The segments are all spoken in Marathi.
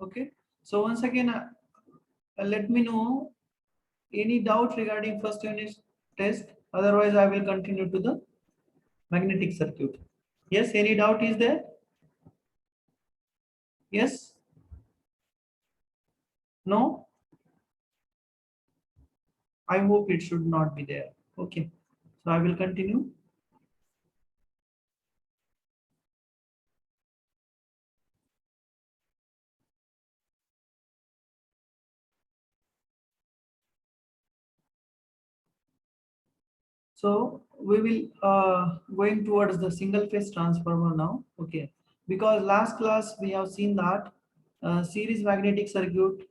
Okay, so once again let me know any doubt regarding first unit test, otherwise I will continue to the magnetic circuit. Yes, any doubt is there? Yes? No? I hope it should not be there. Okay, so I will continue. So we will going towards the single phase transformer now. Okay, because last class we have seen that series magnetic circuit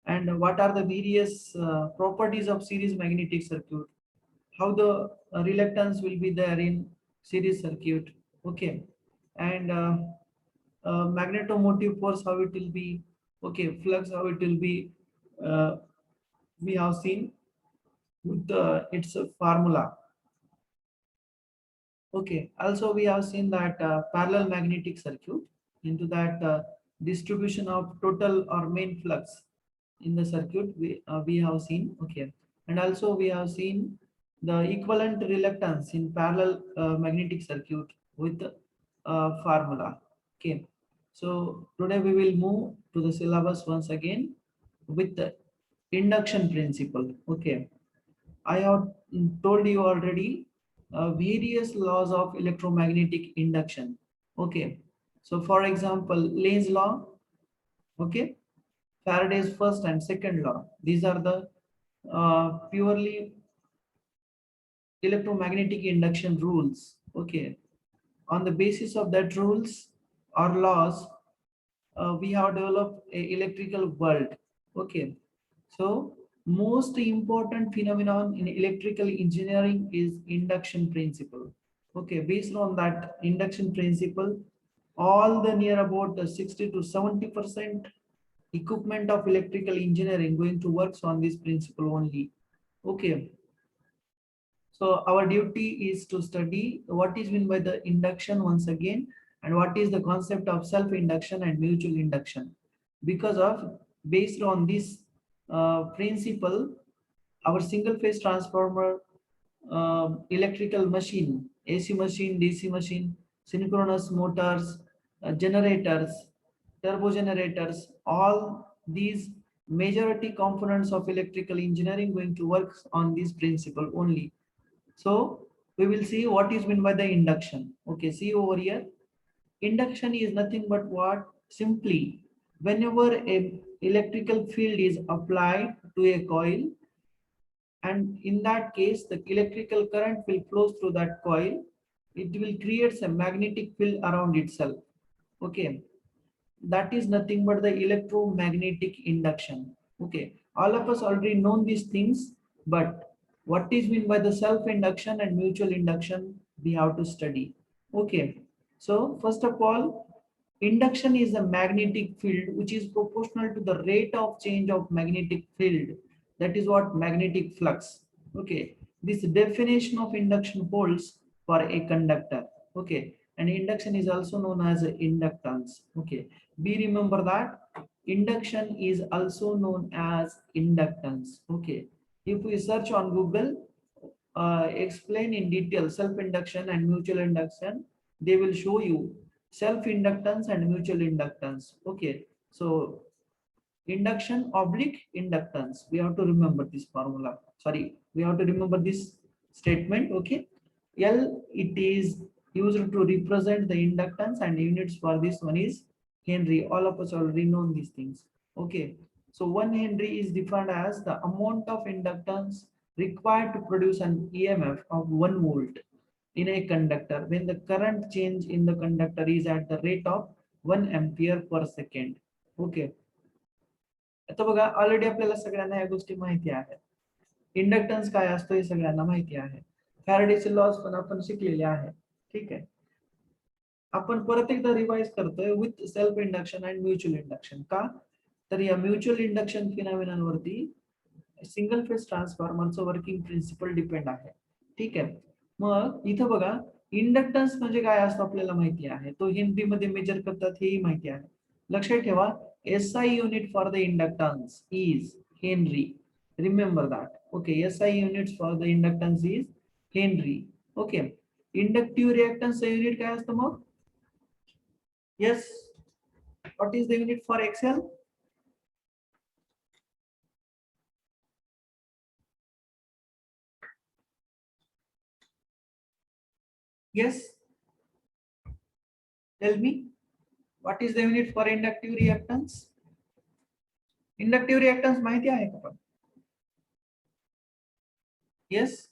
and what are the various properties of series magnetic circuit, how the reluctance will be there in series circuit. Okay, and magnetomotive force, how it will be. Okay, flux, how it will be. uh, we have seen with its formula. Okay, also we have seen that parallel magnetic circuit, into that distribution of total or main flux in the circuit we have seen. Okay, and also we have seen the equivalent reluctance in parallel magnetic circuit with formula. Okay, so today we will move to the syllabus once again with the induction principle. Okay, I have told you already various laws of electromagnetic induction. Okay, so for example, Lenz's law. Okay, Faraday's first and second law. These are the purely electromagnetic induction rules. Okay, on the basis of that rules or laws, we have developed a electrical world. Okay, so most important phenomenon in electrical engineering is induction principle. Okay, based on that induction principle, all the near about 60 to 70% equipment of electrical engineering going to works on this principle only. Okay, so our duty is to study what is meant by the induction once again, and what is the concept of self-induction and mutual induction. Because of based on this principle, our single phase transformer, electrical machine, AC machine, DC machine, synchronous motors, generators, turbo generators, all these majority components of electrical engineering going to work on this principle only. So we will see what is meant by the induction. Okay, see over here. Induction is nothing but what? Simply, whenever a electrical field is applied to a coil, and in that case, the electrical current will flow through that coil, it will create a magnetic field around itself. Okay, that is nothing but the electromagnetic induction. Okay, all of us already know these things, but what is meant by the self induction and mutual induction, we have to study. Okay, so first of all, induction is a magnetic field which is proportional to the rate of change of magnetic field. That is what magnetic flux. Okay, this definition of induction holds for a conductor. Okay, and induction is also known as inductance. Okay, be remember that induction is also known as inductance. Okay, if we search on Google, explain in detail self-induction and mutual induction, they will show you self-inductance and mutual inductance. Okay, so induction oblique inductance, we have to remember this formula. Sorry, we have to remember this statement. Okay, L, it is used to represent the inductance, and units for this one is Henry. All of us already know these things. Okay, so 1 Henry is defined as the amount of inductance required to produce an EMF of 1 volt in a conductor when the current change in the conductor is at the rate of 1 ampere per second. Okay, आता बघा ऑलरेडी आपल्याला सगळ्यांना या गोष्टी माहिती आहेत. इंडक्टन्स काय असतो हे सगळ्यांना माहिती आहे. फॅराडेचे लॉज पण आपण शिकलेले आहे. ठीक आहे, आपण परत एकदा रिवाइज करतोय with self induction and mutual induction. का तर या म्युच्युअल इंडक्शन फिनॉमिनावरती सिंगल फेज ट्रान्सफॉर्मरचं वर्किंग प्रिन्सिपल डिपेंड आहे. ठीक आहे, मग इथं बघा इंडक्टन्स म्हणजे काय असतं आपल्याला माहिती आहे. तो हेनरी मध्ये मेजर करतात हेही माहिती आहे. लक्षात ठेवा, SI unit for the inductance is Henry. Remember that. Okay, SI units for the inductance is Henry. Okay, inductive reactance unit काय असतं मग? Yes, what is the unit for XL? Yes, tell me, what is the unit for inductive reactance? Inductive reactance माहिती आहे का पण? Yes,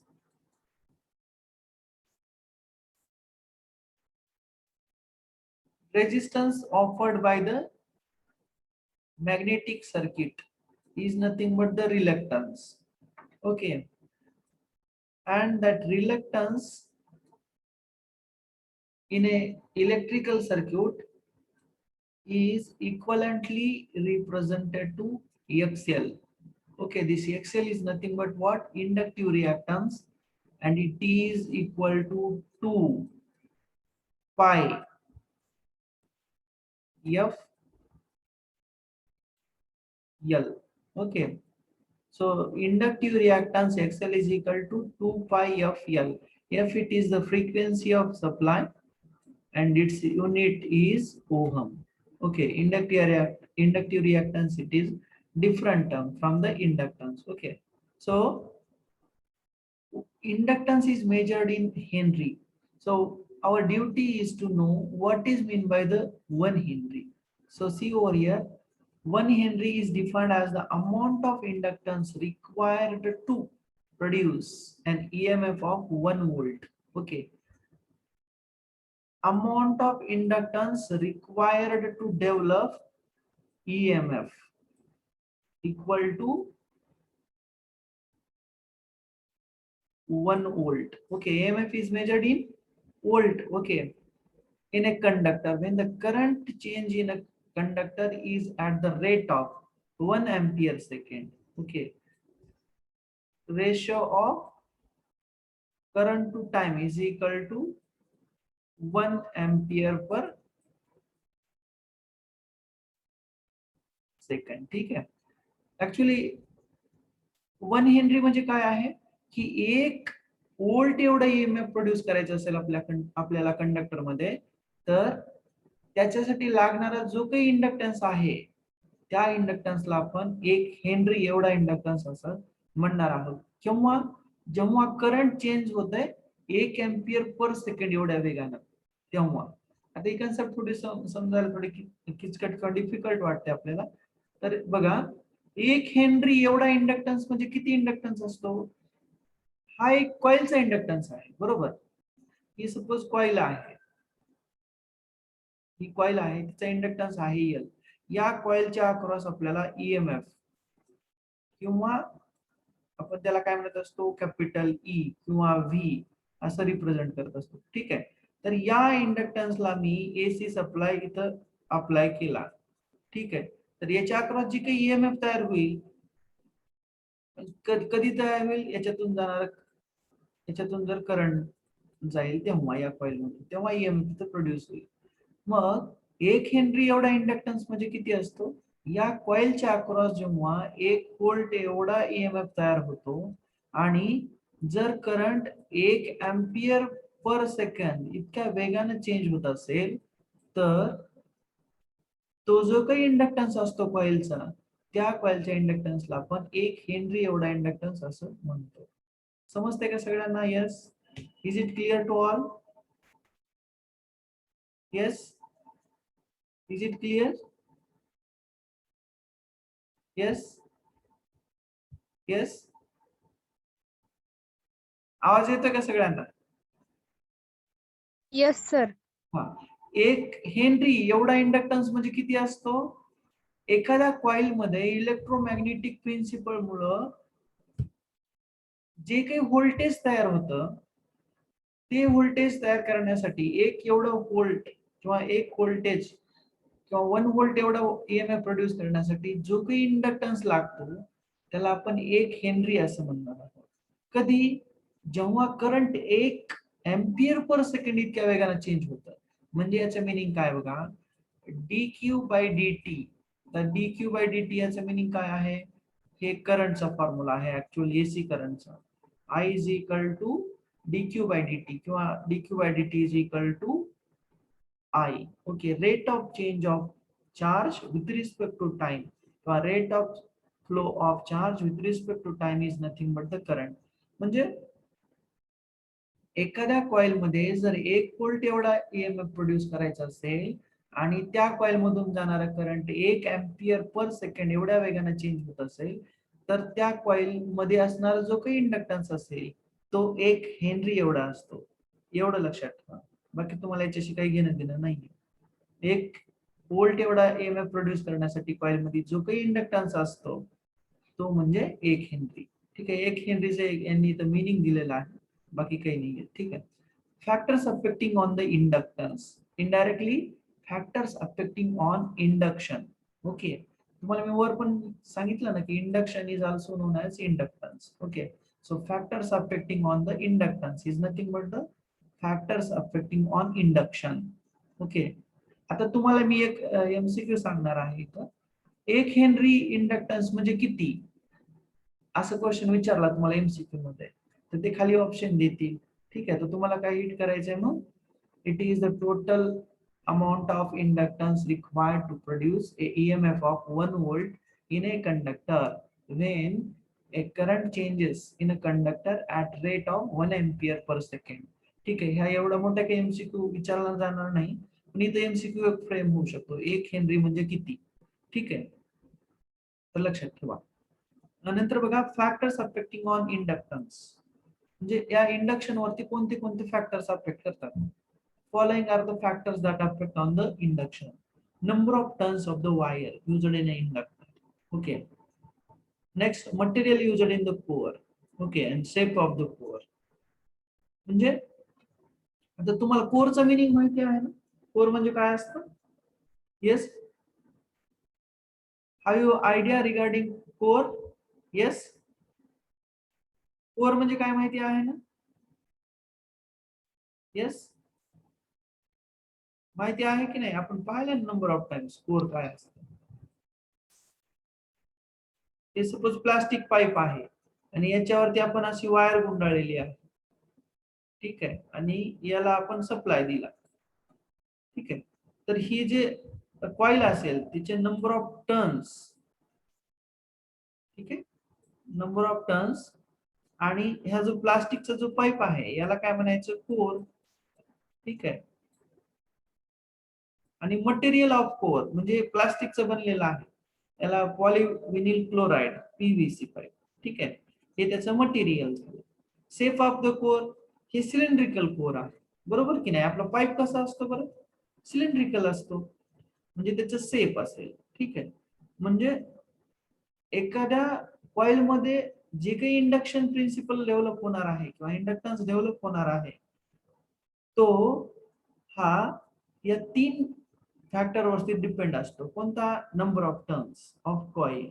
resistance offered by the magnetic circuit is nothing but the reluctance. Okay, and that reluctance in a electrical circuit is equivalently represented to XL. Okay, this XL is nothing but what? Inductive reactance, and it is equal to 2 pi F L. Okay, so inductive reactance XL is equal to 2 pi F L. F, it is the frequency of supply and its unit is ohm. Okay, inductive reactance, it is different term from the inductance. Okay, so inductance is measured in Henry. So our duty is to know what is meant by the 1 Henry. So see over here, 1 Henry is defined as the amount of inductance required to produce an EMF of 1 volt. Okay, amount of inductance required to develop EMF equal to 1 volt. Okay, EMF is measured in volt. Okay, in a conductor, when the current change in a conductor is at the rate of 1 ampere second. Okay, ratio of current to time is equal to 1 ampere per second. ठीक है, ऍक्च्युली 1 हेनरी म्हणजे काय आहे की 1 वोल्ट एवढा ईएमएफ प्रोड्यूस करायचा असेल आपल्याला कंडक्टर मध्ये, तर त्याच्यासाठी लागणारा जो काही इंडक्टन्स आहे त्या इंडक्टन्सला आपण 1 हेनरी एवढा इंडक्टन्स असं म्हणणार आहोत. किंवा जेव्हा करंट चेंज होतंय 1 एम्पियर पर सेकंड एवढ्या वेगानं, तेव्हा आता ही कन्सेप्ट थोडी समजायला थोडी किचकट किंवा डिफिकल्ट वाटते आपल्याला. तर बघा, 1 हेनरी एवढा इंडक्टन्स म्हणजे किती इंडक्टन्स असतो? हा एक कॉइलचा इंडक्टन्स आहे, बरोबर. ही सपोज कॉइल आहे, ही कॉइल आहे, तिचा इंडक्टन्स आहे एल. या कॉइलच्या अक्रॉस आपल्याला ईएमएफ किंवा आपण त्याला काय म्हणत असतो, कॅपिटल ई किंवा व्ही असं रिप्रेझेंट करत असतो. ठीक आहे, तर या इंडक्टन्सला मी एसी सप्लाय इथं अप्लाय केला. ठीक आहे, तर याच्या अक्रॉस जी काही ईएमएफ तयार होईल, कधी तयार होईल? याच्यातून जर करंट जाईल तेव्हा या कॉइल मधून, तेव्हा ईएमएफ प्रोड्यूस होईल. मग 1 हेनरी एवढा इंडक्टन्स म्हणजे किती असतो? या कॉइलच्या अक्रॉस जेव्हा 1 व्होल्ट एवढा ईएमएफ तयार होतो आणि जर करंट 1 एम्पियर पर सेकंड इतक्या वेगाने चेंज होत असेल, तर तो जो काही इंडक्टन्स असतो कॉइलचा, त्या कॉइलच्या इंडक्टन्सला आपण 1 हेनरी एवढा इंडक्टन्स असं म्हणतो. समजते का सगळ्यांना? Yes, is it clear to all? Yes, is it clear? Yes, yes, आवाज येतोय का सगळ्यांना? Yes sir. हा, 1 हेनरी एवढा इंडक्टन्स म्हणजे किती असतो? एखाद्या कॉइल मध्ये इलेक्ट्रोमॅग्नेटिक प्रिन्सिपल मुळे जे काही व्होल्टेज तयार होतं, ते व्होल्टेज तयार करण्यासाठी 1 एवढं व्होल्ट किंवा 1 व्होल्टेज किंवा 1 व्होल्ट एवढा ईएमएफ प्रोड्यूस करण्यासाठी जो काही इंडक्टन्स लागतो त्याला आपण 1 हेनरी असं म्हणणार आहोत. कधी? जेव्हा करंट 1 एम्पियर पर सेकंड इतक्या वेगाने चेंज होतं. म्हणजे याचं मीनिंग काय बघा, dq बाय dt. तर dq बाय dt याचं मिनिंग काय आहे? हे करंटचा फॉर्म्युला आहे ऍक्च्युअली एसी करंटचा. I is equal to dq by dt किंवा dq by dt is equal to I. Okay, rate of change of charge with respect to time. किंवा rate of flow of charge with respect to time is nothing but the current. म्हणजे एखाद्या कॉइल मध्ये जर 1 व्होल्ट एवढा ईएमएफ प्रोड्यूस करायचा असेल आणि त्या कॉइल मधून जाणारा करंट 1 एम्पियर पर सेकंड एवढ्या वेगाने चेंज होत असेल, तर त्या कॉइल मध्ये असणारा जो काही इंडक्टन्स असेल तो 1 हेनरी एवढा असतो. एवढं लक्षात ठेवा. बाकी तुम्हाला याच्याशी काही घेणं देणं नाहीये. 1 व्होल्ट एवढा ईएमएफ प्रोड्यूस करण्यासाठी कॉइल मध्ये जो काही इंडक्टन्स असतो तो म्हणजे 1 हेनरी. ठीक आहे, 1 हेनरीचे यांनी इथं मीनिंग दिलेलं आहे, बाकी काही नाहीये. ठीक आहे. Factors affecting on the inductance. Indirectly factors affecting on induction. Okay, तुम्हाला मी वर पण सांगितलं ना की induction is also non as inductance. Okay, so factors affecting on the inductance is nothing but the factors affecting on induction. Okay, आता तुम्हाला मी एक एमसीक्यू सांगणार आहे इथं. 1 हेनरी इंडक्टन्स म्हणजे किती, असं क्वेश्चन विचारला तुम्हाला एमसीक्यू मध्ये, तर ते खाली ऑप्शन देतील. ठीक आहे, तर तुम्हाला काय हिट करायचंय मग, it is the total amount of inductance required to produce a EMF of 1 volt in a conductor when a current changes in a conductor at rate of 1 ampere per second. ठीक आहे, ह्या एवढा मोठा काही एमसीक्यू विचारला जाणार नाही, पण इथे एमसीक्यू एक फ्रेम होऊ शकतो. 1 हेनरी म्हणजे किती. ठीक आहे, तर लक्षात ठेवा. नंतर बघा फॅक्टर्स अफेक्टिंग ऑन इंडक्टन्स. म्हणजे या इंडक्शन वरती कोणते कोणते फॅक्टर्स अफेक्ट करतात. Following are the factors that affect on the induction. Number of turns of the wire used in an inductor. Okay. Next, material used in the core. Okay, and shape of the core. म्हणजे आता तुम्हाला कोरचा मीनिंग माहिती आहे ना. कोर म्हणजे काय असतं? Yes, have you idea regarding core? Yes, core म्हणजे काय माहिती आहे ना? येस, माहिती आहे की नाही? आपण पाहिलं नंबर ऑफ टाइम्स कोर काय असतं. हे सपोज प्लास्टिक पाईप आहे आणि याच्यावरती आपण अशी वायर गुंडाळलेली आहे. ठीक आहे, आणि याला आपण सप्लाय दिला. ठीक आहे, तर ही जे कॉइल असेल तिचे नंबर ऑफ टर्न्स. ठीक आहे, नंबर ऑफ टर्न्स. आणि ह्या जो प्लास्टिकचा जो पाईप आहे याला काय म्हणायचं, कोर. ठीक आहे, आणि मटेरियल ऑफ कोर म्हणजे प्लास्टिकचं बनलेलं आहे, याला पॉलिव्हिनिल क्लोराइड पीव्हीसी पाईप. ठीक आहे, हे त्याचं मटेरियल झालं. शेप ऑफ द कोर, हे सिलेंड्रिकल कोर आहे, बरोबर की नाही. आपला पाईप कसा असतो बरं, सिलेंड्रिकल असतो, म्हणजे त्याचं शेप असेल. ठीक आहे, म्हणजे एखाद्या कॉइल मध्ये जे काही इंडक्शन प्रिन्सिपल डेव्हलप होणार आहे किंवा इंडक्टन्स डेव्हलप होणार आहे तो हा या 3 फॅक्टर वरती डिपेंड असतो. कोणता? Number of turns of coil.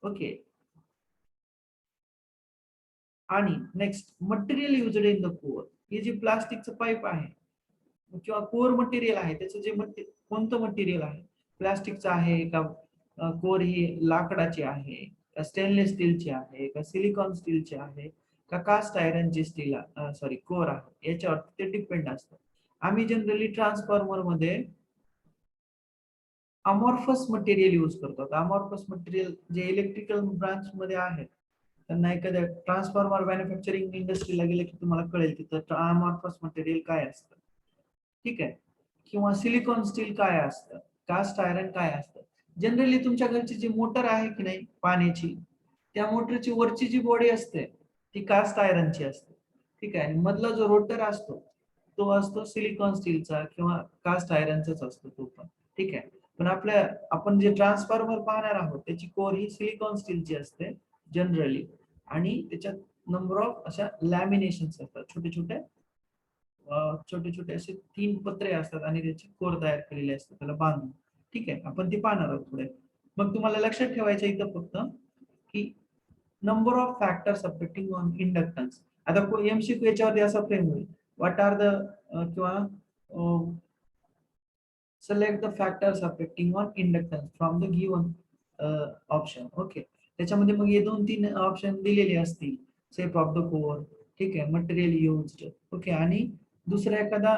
Okay, आणि next material used in the core. हे जे प्लास्टिकचं पाईप आहे किंवा कोर मटेरियल आहे त्याचं जे कोणतं मटेरियल आहे, प्लास्टिकचं आहे का, कोर ही लाकडाची आहे का, स्टेनलेस स्टीलची आहे का, सिलिकॉन स्टीलची आहे का, कास्ट आयरनची स्टील सॉरी कोर आहे, याच्यावर ते डिपेंड असतं. आम्ही जनरली ट्रान्सफॉर्मर मध्ये अमॉर्फस मटेरियल यूज करतो. अमॉर्फस मटेरियल जे इलेक्ट्रिकल ब्रांच मध्ये आहेत त्यांना एखाद्या ट्रान्सफॉर्मर मॅन्युफॅक्चरिंग इंडस्ट्रीला गेलं की तुम्हाला कळेल तिथं अमॉर्फस मटेरियल काय असतं. ठीक आहे, किंवा सिलिकॉन स्टील काय असतं, कास्ट आयरन काय असतं. जनरली तुमच्या घरची जी मोटर आहे की नाही पाण्याची, त्या मोटरची वरची जी बॉडी असते ती कास्ट आयरनची असते. ठीक आहे, आणि मधला जो रोटर असतो तो असतो सिलिकॉन स्टीलचा किंवा कास्ट आयरनचाच असतो तो पण. ठीक आहे, पण आपण जे ट्रान्सफॉर्मर पाहणार आहोत त्याची कोर ही सिलिकॉन स्टीलची असते जनरली, आणि त्याच्यात नंबर ऑफ अशा लॅमिनेशन्स असतात, छोटे छोटे छोटे छोटे असे 3 पत्रे असतात आणि त्याची कोर तयार केलेली असते त्याला बांधून. ठीक आहे, आपण ती पाहणार आहोत पुढे. मग तुम्हाला लक्षात ठेवायचं इथं फक्त की number of factors affecting on inductance. आता एमसीक्यू याच्यावरती असा फ्रेम होईल, व्हॉट आर द किंवा select the factors affecting on inductance from the given option. Okay, त्याच्यामध्ये मग हे 2-3 ऑप्शन दिलेले असतील. शेप ऑफ द कोर, ठीक आहे, मटेरियल युज्ड, ओके, आणि दुसरा एखादा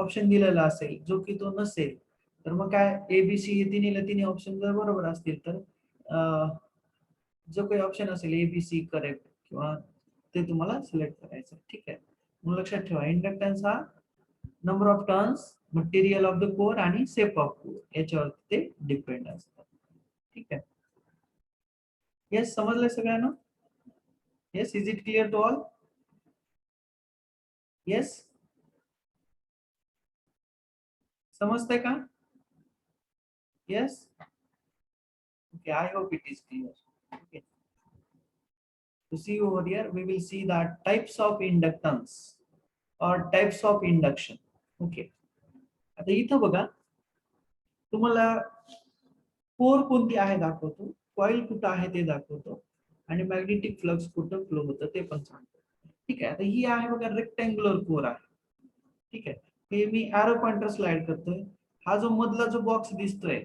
ऑप्शन दिलेला असेल जो की तो नसेल, तर मग काय एबीसी हे तिन्ही ऑप्शन जर बरोबर असतील तर जो काही ऑप्शन असेल एबीसी करेक्ट किंवा ते तुम्हाला सिलेक्ट करायचं. ठीक आहे, मग लक्षात ठेवा इंडक्टन्स हा number of turns, material of the core आणि शेप ऑफ कोर याच्यावरती ते डिपेंड असतात. ठीक आहे, येस, समजलंय सगळ्यांना? Yes, is it clear to all? Yes, समजतंय का? Yes, okay, I hope it is clear. Okay, to see over here we will see that types of inductance or types of induction. Okay, आता इथं बघा तुम्हाला कोर कोणती आहे दाखवतो, कॉइल कुठं आहे ते दाखवतो आणि मॅग्नेटिक फ्लक्स कुठं फ्लो होतं ते पण सांगतो. ठीक आहे, आता ही आहे बघा रेक्टँग्युलर कोर आहे. ठीक आहे, हे मी एरो पॉइंटर स्लाइड करतोय. हा जो मधला जो बॉक्स दिसतोय,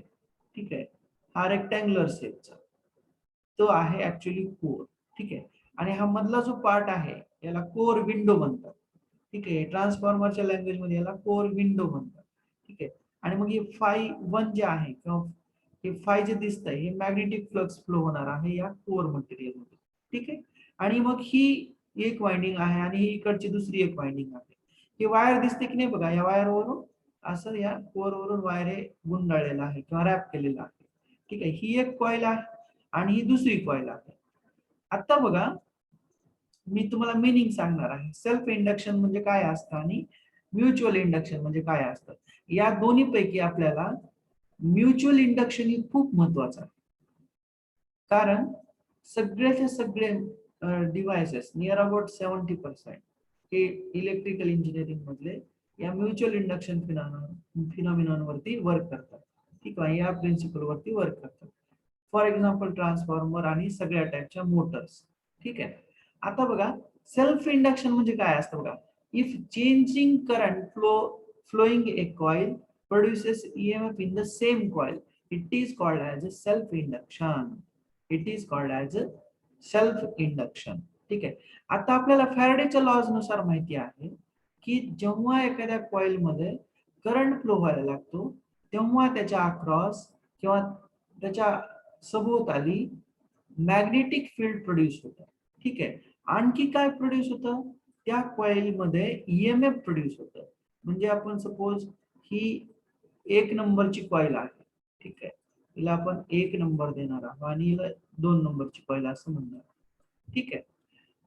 ठीक आहे, हा रेक्टँग्युलर शेपचा तो आहे ऍक्च्युअली कोर. ठीक आहे, आणि हा मधला जो पार्ट आहे याला कोर विंडो म्हणतात. ठीक आहे, ट्रान्सफॉर्मरच्या लँग्वेज मध्ये याला कोर विंडो म्हणतात. ठीक आहे, आणि मग हे φ1 जे आहे किंवा हे φ जे दिसतंय हे मॅग्नेटिक फ्लक्स फ्लो होणार आहे या कोर मटेरियल मध्ये. ठीक आहे, आणि मग ही एक वाइंडिंग आहे आणि ही इकडची दुसरी एक वाइंडिंग आहे. ही वायर दिसते की नाही बघा, या वायरवरून असं या कोरवरून वायर हे गुंडाळलेलं आहे किंवा रॅप केलेलं आहे. ठीक आहे, ही एक कॉइल आहे आणि ही दुसरी कॉइल आहे. आता बघा मी तुम्हाला मीनिंग सांगणार आहे. सेल्फ इंडक्शन म्हणजे काय असतं आणि म्युच्युअल इंडक्शन म्हणजे काय असतं. या दोन्ही पैकी आपल्याला म्युच्युअल इंडक्शन ही खूप महत्वाचं आहे, कारण सगळ्याचे सगळे डिव्हायसेस नियर अबाउट 70% हे इलेक्ट्रिकल इंजिनिअरिंग मधले या म्युच्युअल इंडक्शन फिनॉमिनॉन वरती वर्क करतात. ठीक आहे, या प्रिन्सिपल वरती वर्क करतात. फॉर एक्झाम्पल ट्रान्सफॉर्मर आणि सगळ्या टाईपच्या मोटर्स. ठीक आहे, आता बघा सेल्फ इंडक्शन म्हणजे काय असतं बघा. If changing current flowing a coil produces EMF in the same coil, it is called as a self induction. It is called as a self induction. ठीक आहे, आता आपल्याला फॅराडेच्या लॉज नुसार माहिती आहे की जेव्हा एखाद्या कॉइल मध्ये करंट फ्लो व्हायला लागतो तेव्हा त्याच्या अक्रॉस किंवा त्याच्या सभोवताली मॅग्नेटिक फील्ड प्रोड्यूस होतं. ठीक आहे, आणखी काय प्रोड्यूस होतं, त्या कॉइल मध्ये ईएमएफ प्रोड्यूस होतं. म्हणजे आपण सपोज ही 1 नंबरची कॉइल आहे. ठीक आहे, हिला आपण 1 नंबर देणार आहोत आणि हिला 2 नंबरची कॉइल असं म्हणणार. ठीक आहे,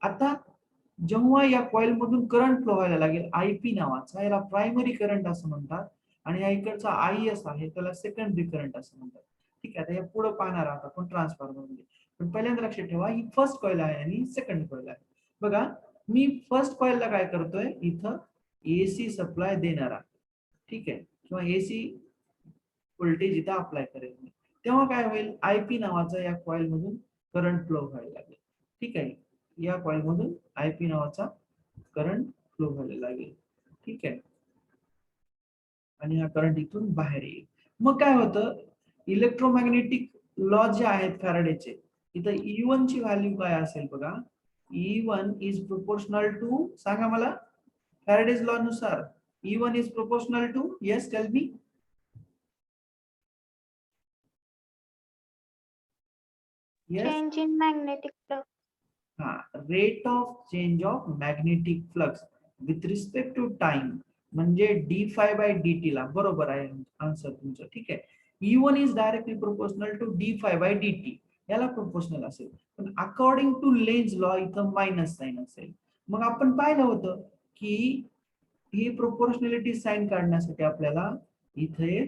आता जेव्हा या कॉइल मधून करंट फ्लो व्हायला लागेल आयपी नावाचा, याला प्रायमरी करंट असं म्हणतात, आणि या इकडचा आयएस आहे त्याला सेकंडरी करंट असं म्हणतात. ठीक आहे, आता हे पुढे पाहणार आहोत आपण ट्रान्सफॉर्मर मध्ये. पण पहिल्यांदा लक्षात ठेवा ही फर्स्ट कॉइल आहे आणि सेकंड कॉइल आहे. बघा मी फर्स्ट कॉइलला काय करतोय, इथं एसी सप्लाय देणार आहे. ठीक आहे, किंवा एसी व्होल्टेज इथं अप्लाय करेल मी, तेव्हा काय होईल, आयपी नावाचा या कॉइल मधून करंट फ्लो व्हायला लागेल. ठीक आहे, या कॉइल मधून आयपी नावाचा करंट फ्लो व्हायला लागेल. ठीक आहे, आणि हा करंट इथून बाहेर येईल. मग काय होतं, इलेक्ट्रोमॅग्नेटिक लॉ जे आहेत फॅराडेचे, इथं E1 ची व्हॅल्यू काय असेल बघा. E1 इज प्रोपोर्शनल टू, सांगा मला, फॅराडेज लॉ नुसार E1 is proportional to, yes tell me. Change in magnetic flux. Rate of change of magnetic flux with respect to time म्हणजे d∅dt ला. बरोबर आहे आन्सर तुमचं. ठीक आहे, E1 is directly proportional to d∅dt, याला प्रोपोर्शनल असेल. पण अकॉर्डिंग टू लेन्झ लॉ इथं मायनस साइन असेल. मग आपण पाहिलं होतं की ही प्रोपोर्शनॅलिटी साइन काढण्यासाठी आपल्याला इथे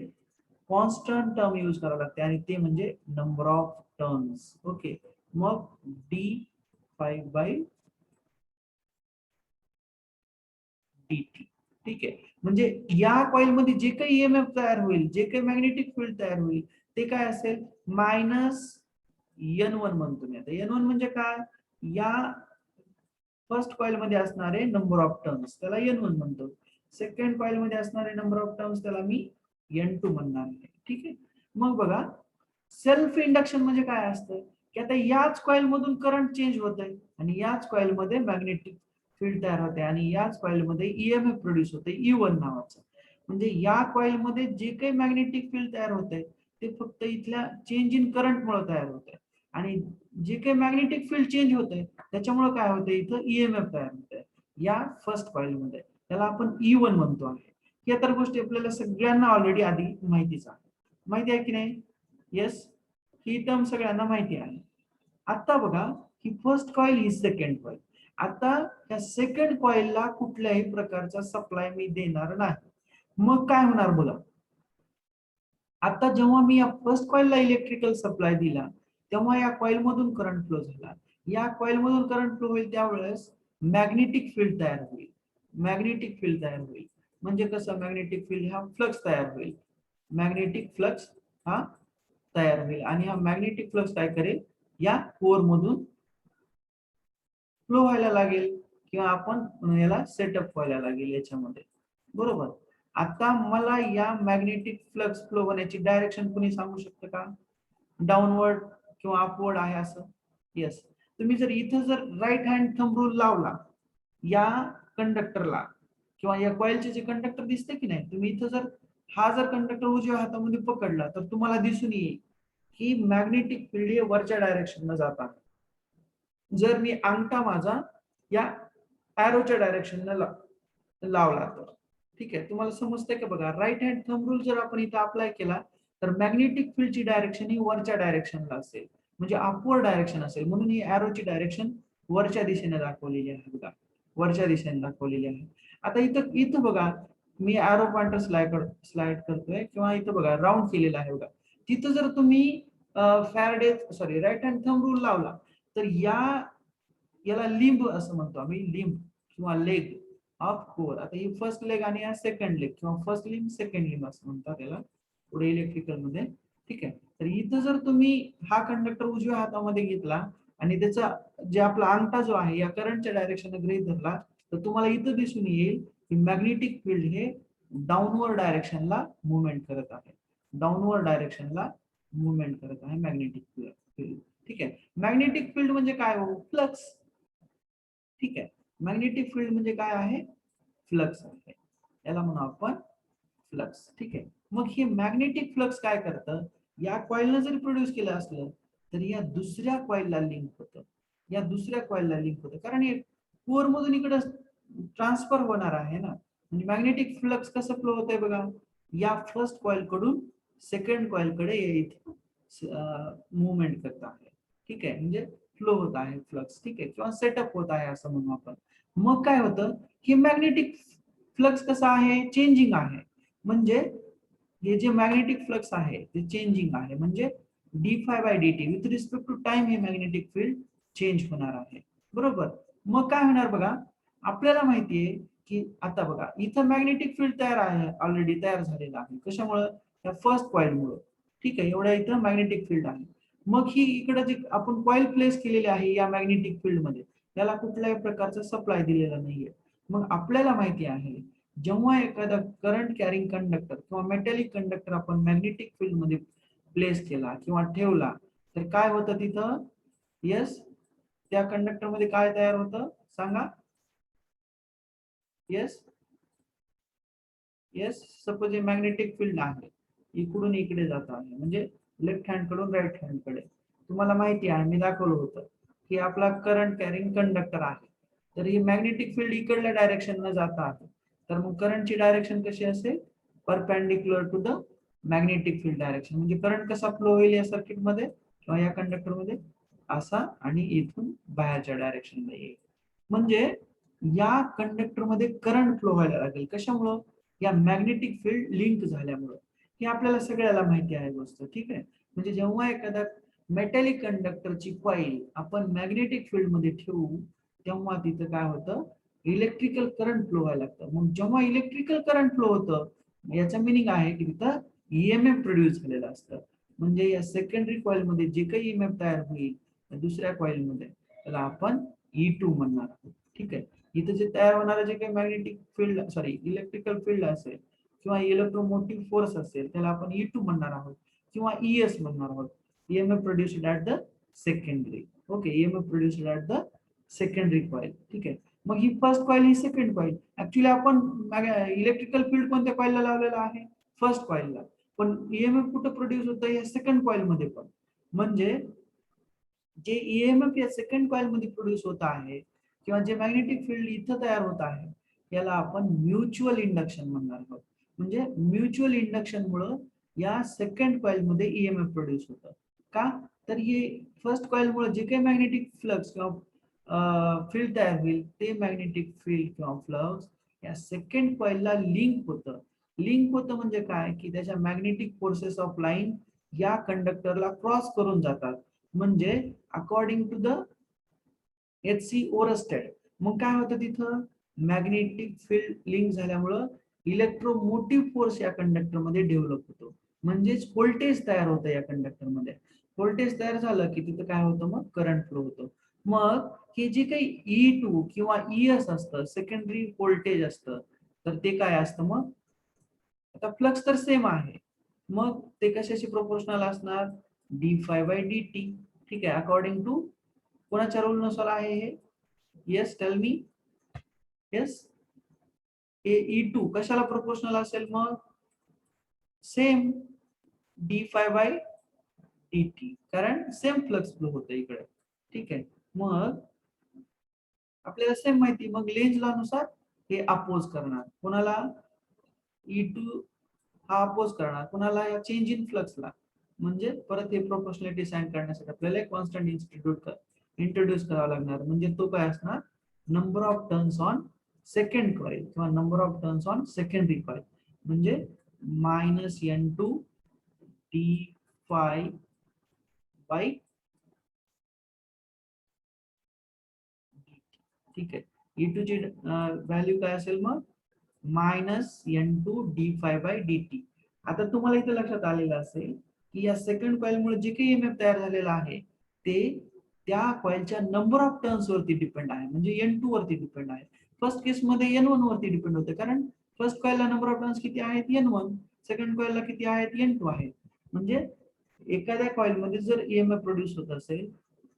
कॉन्स्टंट टर्म यूज करावं लागते आणि ते म्हणजे नंबर ऑफ टर्न्स. ओके, मग d∅dt. ठीक आहे, म्हणजे या कॉइल मध्ये जे काही ईएमएफ तयार होईल, जे काही मॅग्नेटिक फील्ड तयार होईल ते काय असेल, मायनस N1 म्हणतो मी. आता N1 म्हणजे काय, या फर्स्ट कॉइल मध्ये असणारे नंबर ऑफ टर्न्स त्याला N1 म्हणतो. सेकंड कॉइल मध्ये असणारे नंबर ऑफ टर्न्स त्याला मी N2 म्हणणार आहे. ठीक आहे. मग बघा सेल्फ इंडक्शन म्हणजे काय असतं की आता याच कॉइल मधून करंट चेंज होत आहे आणि याच कॉइल मध्ये मॅग्नेटिक फील्ड तयार होते आणि याच कॉइल मध्ये ईएमएफ प्रोड्यूस होते E1 नावाचं. म्हणजे या कॉइल मध्ये जे काही मॅग्नेटिक फील्ड तयार होते ते फक्त इथल्या चेंज इन करंट मुळे तयार होते आणि जे काही मॅग्नेटिक फील्ड चेंज होते त्याच्यामुळे काय होते इथं ईएमएफ तयार होते या फर्स्ट कॉइल मध्ये. त्याला आपण E1 म्हणतो आहे. या तर गोष्टी आपल्याला सगळ्यांना ऑलरेडी आधी माहितीच आहे. माहिती आहे की नाही? येस, ही टर्म सगळ्यांना माहिती आहे. आता बघा ही फर्स्ट कॉइल ही सेकंड कॉइल. आता या सेकंड कॉइलला कुठल्याही प्रकारचा सप्लाय मी देणार नाही. मग काय होणार बघा. आता जेव्हा मी या फर्स्ट कॉइलला इलेक्ट्रिकल सप्लाय दिला तेव्हा या कॉइल मधून करंट फ्लो झाला. या कॉइल मधून करंट फ्लो होईल त्यावेळेस मॅग्नेटिक फील्ड तयार होईल. मॅग्नेटिक फील्ड तयार होईल म्हणजे कसं मॅग्नेटिक फील्ड हा फ्लक्स तयार होईल. मॅग्नेटिक फ्लक्स हा तयार होईल आणि हा मॅग्नेटिक फ्लक्स काय करेल या कोर मधून फ्लो व्हायला लागेल किंवा आपण याला सेटअप व्हायला लागेल याच्यामध्ये. बरोबर. आता मला या मॅग्नेटिक फ्लक्स फ्लो होण्याची डायरेक्शन कोणी सांगू शकतं का? डाऊनवर्ड किंवा अपवर्ड आहे असं? येस. तुम्ही जर इथं जर राईट हँड थंब रूल लावला या कंडक्टरला किंवा या कॉइलचे जे कंडक्टर दिसते की नाही, तुम्ही इथं जर हा जर कंडक्टर उजव्या हातामध्ये पकडला तर तुम्हाला दिसून येईल की मॅग्नेटिक फील्ड हे वरच्या डायरेक्शनला जात आहे. जर मी अंगठा माझा या एरोच्या डायरेक्शनला लावला तर ठीक आहे. तुम्हाला समजतंय का? बघा राईट हँड थंब रूल जर आपण इथं अप्लाय केला तर मॅग्नेटिक फील्डची डायरेक्शन ही वरच्या डायरेक्शनला असेल म्हणजे अपवर्ड डायरेक्शन असेल. म्हणून ही एरोची डायरेक्शन वरच्या दिशेने दाखवलेली आहे. बघा वरच्या दिशेने दाखवलेली आहे. आता इथं इथं बघा मी एरो पॉइंटर स्लाइड करतोय किंवा इथं बघा राऊंड केलेला आहे. बघा तिथं जर तुम्ही राईट हँड थंब रूल लावला तर याला लिंब असं म्हणतो आम्ही, लिंब किंवा लेग ऑफ कोर. आता ही फर्स्ट लेग आणि हा सेकंड लेग किंवा फर्स्ट लिंब सेकंड लिंब असं म्हणतात त्याला पुढे इलेक्ट्रिकल मध्ये. ठीक आहे. तर इथं जर तुम्ही हा कंडक्टर उजव्या हातामध्ये घेतला आणि त्याचा जे आपला अंगठा जो आहे या करंटच्या डायरेक्शन गृहीत धरला तर तुम्हाला इथं दिसून येईल की मॅग्नेटिक फील्ड हे डाऊनवर्ड डायरेक्शनला मुवमेंट करत आहे. डाऊनवर्ड डायरेक्शनला मुवमेंट करत आहे मॅग्नेटिक फील्ड. ठीक आहे. मॅग्नेटिक फील्ड म्हणजे काय हो? फ्लक्स. ठीक आहे. मॅग्नेटिक फील्ड म्हणजे काय आहे? फ्लक्स आहे. याला म्हणू आपण फ्लक्स. ठीक आहे. मग हे मॅग्नेटिक फ्लक्स काय करतं? या कॉइलनं जरी प्रोड्यूस केलं असलं तर या दुसऱ्या कॉइलला लिंक होतं. या दुसऱ्या कॉइलला लिंक होतं कारण हे कोर मधून इकडे ट्रान्सफर होणार आहे ना. म्हणजे मॅग्नेटिक फ्लक्स कसं फ्लो होतंय बघा या फर्स्ट कॉइल कडून सेकंड कॉइल कडे मुवमेंट करत आहे. ठीक आहे. म्हणजे फ्लो होत आहे फ्लक्स. ठीक आहे. किंवा सेटअप होत आहे असं म्हणू आपण. मग काय होतं की मॅग्नेटिक फ्लक्स कसा आहे? चेंजिंग आहे. म्हणजे हे जे मॅग्नेटिक फ्लक्स आहे ते चेंजिंग आहे म्हणजे d∅dt with respect to time हे मॅग्नेटिक फील्ड चेंज होणार आहे. बरोबर. मग काय होणार बघा आपल्याला माहितीये की आता बघा इथं मॅग्नेटिक फील्ड तयार आहे, ऑलरेडी तयार झालेला आहे. कशामुळे? या फर्स्ट कॉइल मुळे. ठीक आहे. एवढ्या इथं मॅग्नेटिक फील्ड आहे. मग ही इकडे जे आपण कॉइल प्लेस केलेली आहे या मॅग्नेटिक फील्ड मध्ये त्याला कुठल्याही प्रकारचा सप्लाय दिलेला नाहीये. मग आपल्याला माहिती आहे जेव्हा एखादा करंट कॅरिंग कंडक्टर किंवा मेटॅलिक कंडक्टर आपण मॅग्नेटिक फील्ड मध्ये प्लेस केला किंवा ठेवला तर काय होतं तिथं? येस, त्या कंडक्टर मध्ये काय तयार होतं सांगा? येस येस, सपोज हे मॅग्नेटिक फील्ड आहे इकडून इकडे जात आहे म्हणजे लेफ्ट हँड कडून राईट हँड कडे. तुम्हाला माहिती आहे मी दाखवलं होतं की आपला करंट कॅरिंग कंडक्टर आहे तर ही मॅग्नेटिक फील्ड इकडल्या डायरेक्शन न जाता आहे तर मग करंटची डायरेक्शन कशी असेल? Perpendicular to the magnetic field direction. म्हणजे करंट कसा फ्लो होईल या सर्किट मध्ये किंवा या कंडक्टर मध्ये? असा आणि इथून बाहेरच्या डायरेक्शनला येईल. म्हणजे या कंडक्टर मध्ये करंट फ्लो व्हायला लागेल. कशामुळं? या मॅग्नेटिक फील्ड लिंक झाल्यामुळं. हे आपल्याला सगळ्याला माहिती आहे गोष्ट. ठीक आहे. म्हणजे जेव्हा एखादा मेटॅलिक कंडक्टरची कॉइल आपण मॅग्नेटिक फील्ड मध्ये ठेवू तेव्हा तिथं काय होतं? इलेक्ट्रिकल करंट फ्लो व्हायला लागतं. मग जेव्हा इलेक्ट्रिकल करंट फ्लो होतं याचा मिनिंग आहे की तिथं ईएमएफ प्रोड्यूस झालेलं असतं. म्हणजे या सेकंडरी कॉइल मध्ये जे काही ईएमएफ तयार होईल दुसऱ्या कॉइल मध्ये त्याला आपण E2 म्हणणार आहोत. ठीक आहे. इथं जे तयार होणारे जे काही मॅग्नेटिक फील्ड इलेक्ट्रिकल फील्ड असेल किंवा इलेक्ट्रोमोटिव्ह फोर्स असेल त्याला आपण E2 म्हणणार आहोत किंवा ES म्हणणार आहोत. EMF produced at the secondary. Okay, EMF produced at the secondary coil. ठीक आहे. मग ही फर्स्ट कॉइल ही सेकंड कॉइल. ऍक्च्युली आपण इलेक्ट्रिकल फील्ड कोणत्या कॉइलला लावलेला आहे? फर्स्ट कॉइलला. पण EMF कुठं प्रोड्यूस होतं? या सेकंड कॉइल मध्ये पण. म्हणजे जे EMF या सेकंड कॉइल मध्ये प्रोड्यूस होत आहे किंवा जे मॅग्नेटिक फील्ड इथं तयार होत आहे याला आपण म्युच्युअल इंडक्शन म्हणणार आहोत. म्हणजे म्युच्युअल इंडक्शन मुळे या सेकंड कॉइल मध्ये EMF प्रोड्यूस होतं. का? तर हे फर्स्ट कॉइल मुळे जे काही मॅग्नेटिक फ्लक्स किंवा फील्ड तयार होईल ते मॅग्नेटिक फील्ड किंवा फ्लक्स या सेकंड कॉइलला लिंक होतं. लिंक होतं म्हणजे काय की त्याच्या मॅग्नेटिक फोर्सेस ऑफ लाईन या कंडक्टरला क्रॉस करून जातात. म्हणजे according to the HC Oersted. मग काय होतं तिथं? मॅग्नेटिक फील्ड लिंक झाल्यामुळं इलेक्ट्रोमोटिव्ह फोर्स या कंडक्टर मध्ये डेव्हलप होतो. म्हणजेच व्होल्टेज तयार होतं या कंडक्टर मध्ये. व्होल्टेज तयार झालं की तिथं काय होतं? मग करंट फ्लो होतो. मग हे जे काही E2 किंवा ES असतं, सेकंडरी व्होल्टेज असतं, तर ते काय असतं? मग आता फ्लक्स तर सेम आहे, मग ते कशाशी प्रोपोर्शनल असणार? d∅dt. ठीक आहे. अकॉर्डिंग टू कोणाच्या रूल नुसार आहे हे? येस, टेल मी. येस, E2 कशाला प्रोपोर्शनल असेल? मग सेम d∅dt, कारण सेम फ्लक्स फ्लो होतं इकडे. ठीक आहे. मग आपल्याला सेम माहिती, मग लेंझ लॉ नुसार हे अपोज करणार. कोणाला? E2 हा अपोज करणार कोणाला? या चेंज इन फ्लक्सला. म्हणजे परत हे प्रोपोर्शनॅलिटी साइन करण्यासाठी आपल्याला एक कॉन्स्टंट इंट्रोड्यूस करावा लागणार. म्हणजे तो काय असणार? Number of turns on second coil किंवा number of turns on secondary coil. म्हणजे -N2 d∅ बाय. ठीक आहे. E2 ची व्हॅल्यू काय असेल? मग -N2 d∅dt. आता तुम्हाला इथे लक्षात आलेलं असेल की या सेकंड कॉइल मुळे जे काही EMF तयार झालेला आहे ते त्या कॉइलच्या नंबर ऑफ टर्न्स वरती डिपेंड आहे. म्हणजे N2 वरती डिपेंड आहे. फर्स्ट केस मध्ये N1 वरती डिपेंड होते, कारण फर्स्ट कॉइलला नंबर ऑफ टर्न्स किती आहेत? N1. सेकंड कॉइलला किती आहेत? N2 आहेत. म्हणजे एखाद्या कॉइल मध्ये जर EMF प्रोड्यूस होत असेल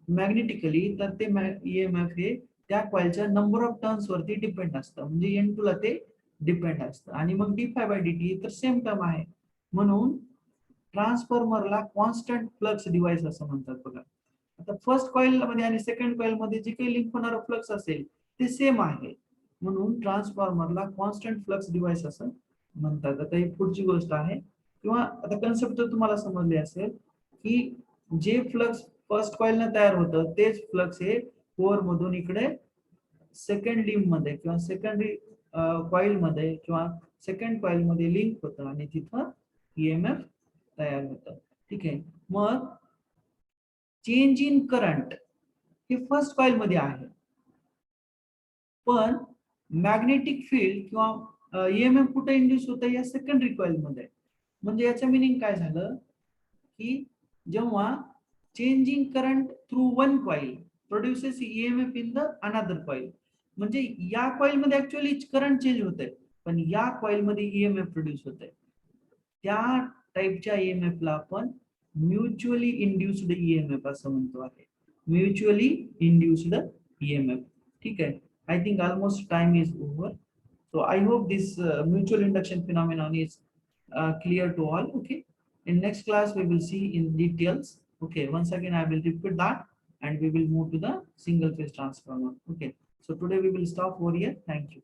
मॅग्नेटिकली, तर ते EMF हे त्या कॉइलच्या नंबर ऑफ टर्न्स वरती डिपेंड असतं. म्हणजे N2 ला ते डिपेंड असतं. आणि मग d∅dt तर सेम टर्म आहे. म्हणून ट्रान्सफॉर्मरला कॉन्स्टंट फ्लक्स डिव्हाइस असं म्हणतात बघा. आता फर्स्ट कॉइल मध्ये आणि सेकंड कॉइल मध्ये जे काही लिंक होणारा फ्लक्स असेल ते सेम आहे. म्हणून ट्रान्सफॉर्मरला कॉन्स्टंट फ्लक्स डिव्हाइस असं म्हणतात. आता ही पुढची गोष्ट आहे, किंवा आता कन्सेप्ट तर तुम्हाला समजली असेल की जे फ्लक्स फर्स्ट कॉइलने तयार होतं तेच फ्लक्स हे कोअर मधून इकडे सेकंड लिंब मध्ये किंवा सेकंडरी कॉइल मध्ये किंवा सेकंड कॉइल मध्ये लिंक होतं आणि तिथं EMF तयार होतं. ठीक आहे. मग चेंज इन करंट हे फर्स्ट कॉइल मध्ये आहे, पण मॅग्नेटिक फील्ड किंवा EMF कुठे इंड्यूस होतं? या सेकंडरी कॉइल मध्ये. म्हणजे याचं मिनिंग काय झालं की जेव्हा changing current through one coil produces EMF in the another coil. म्हणजे या कॉइल मध्ये ऍक्च्युअली करंट चेंज होतंय, पण या कॉइल मध्ये EMF प्रोड्यूस होतंय. त्या टाइपच्या EMF ला आपण म्युच्युअली इंड्युस्ड EMF असं म्हणतो आहे. Mutually induced EMF. ठीक आहे. I think almost time is over. So I hope this mutual induction phenomenon is clear to all. Okay. In next class we will see in details. Okay. Once again I will repeat that, and we will move to the single phase transformer. Okay. So today we will stop over here. Thank you.